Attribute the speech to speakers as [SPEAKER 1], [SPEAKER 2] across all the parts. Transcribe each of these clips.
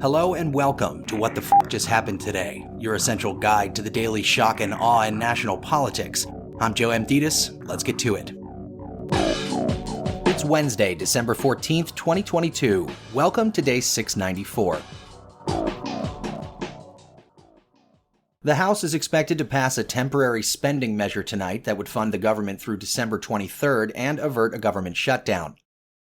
[SPEAKER 1] Hello and welcome to What the F Just Happened Today, your essential guide to the daily shock and awe in national politics. I'm Joe Amditis. Let's get to it. It's Wednesday, December 14th, 2022. Welcome to day 694. The House is expected to pass a temporary spending measure tonight that would fund the government through December 23rd and avert a government shutdown.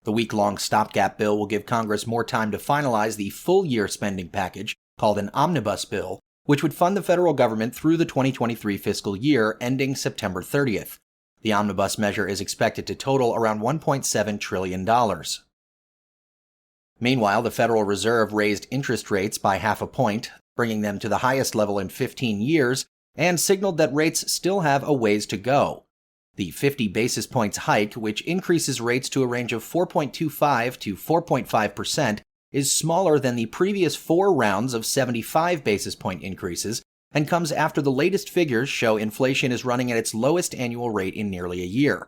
[SPEAKER 1] The week-long stopgap bill will give Congress more time to finalize the full-year spending package, called an omnibus bill, which would fund the federal government through the 2023 fiscal year ending September 30th. The omnibus measure is expected to total around $1.7 trillion. Meanwhile, the Federal Reserve raised interest rates by half a point, bringing them to the highest level in 15 years, and signaled that rates still have a ways to go. The 50 basis points hike, which increases rates to a range of 4.25 to 4.5%, is smaller than the previous 4 rounds of 75 basis point increases and comes after the latest figures show inflation is running at its lowest annual rate in nearly a year.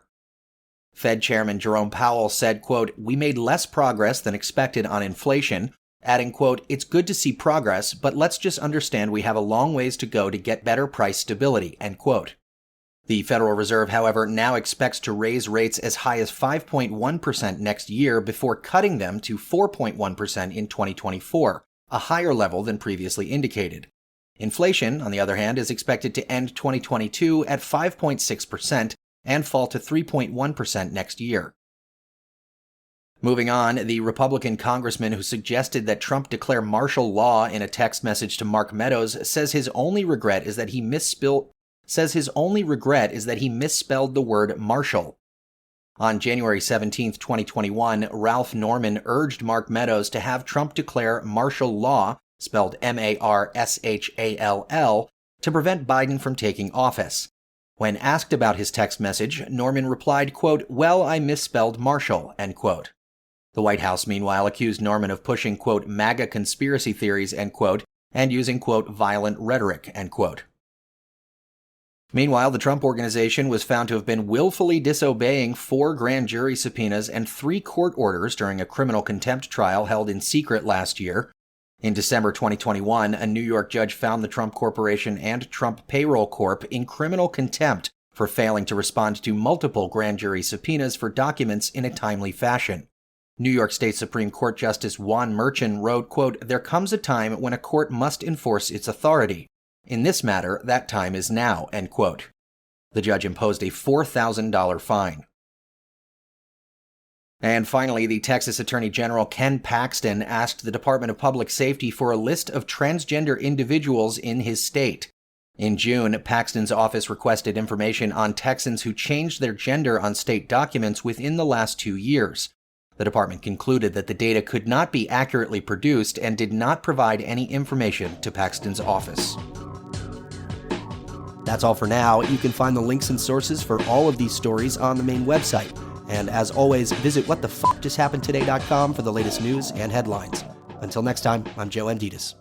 [SPEAKER 1] Fed Chairman Jerome Powell said, quote, "We made less progress than expected on inflation," adding, quote, "It's good to see progress, but let's just understand we have a long ways to go to get better price stability," end quote. The Federal Reserve, however, now expects to raise rates as high as 5.1% next year before cutting them to 4.1% in 2024, a higher level than previously indicated. Inflation, on the other hand, is expected to end 2022 at 5.6% and fall to 3.1% next year. Moving on, the Republican congressman who suggested that Trump declare martial law in a text message to Mark Meadows says his only regret is that he misspelled the word marshal. On January 17, 2021, Ralph Norman urged Mark Meadows to have Trump declare martial law, spelled M-A-R-S-H-A-L-L, to prevent Biden from taking office. When asked about his text message, Norman replied, quote, "Well, I misspelled marshal," end quote. The White House, meanwhile, accused Norman of pushing, quote, "MAGA conspiracy theories," end quote, and using, quote, "violent rhetoric," end quote. Meanwhile, the Trump Organization was found to have been willfully disobeying 4 grand jury subpoenas and 3 court orders during a criminal contempt trial held in secret last year. In December 2021, a New York judge found the Trump Corporation and Trump Payroll Corp. In criminal contempt for failing to respond to multiple grand jury subpoenas for documents in a timely fashion. New York State Supreme Court Justice Juan Merchan wrote, quote, "There comes a time when a court must enforce its authority. In this matter, that time is now," end quote. The judge imposed a $4,000 fine. And finally, the Texas Attorney General Ken Paxton asked the Department of Public Safety for a list of transgender individuals in his state. In June, Paxton's office requested information on Texans who changed their gender on state documents within the last 2 years. The department concluded that the data could not be accurately produced and did not provide any information to Paxton's office. That's all for now. You can find the links and sources for all of these stories on the main website. And as always, visit whatthefjusthappenedtoday.com for the latest news and headlines. Until next time, I'm Joe Amditis.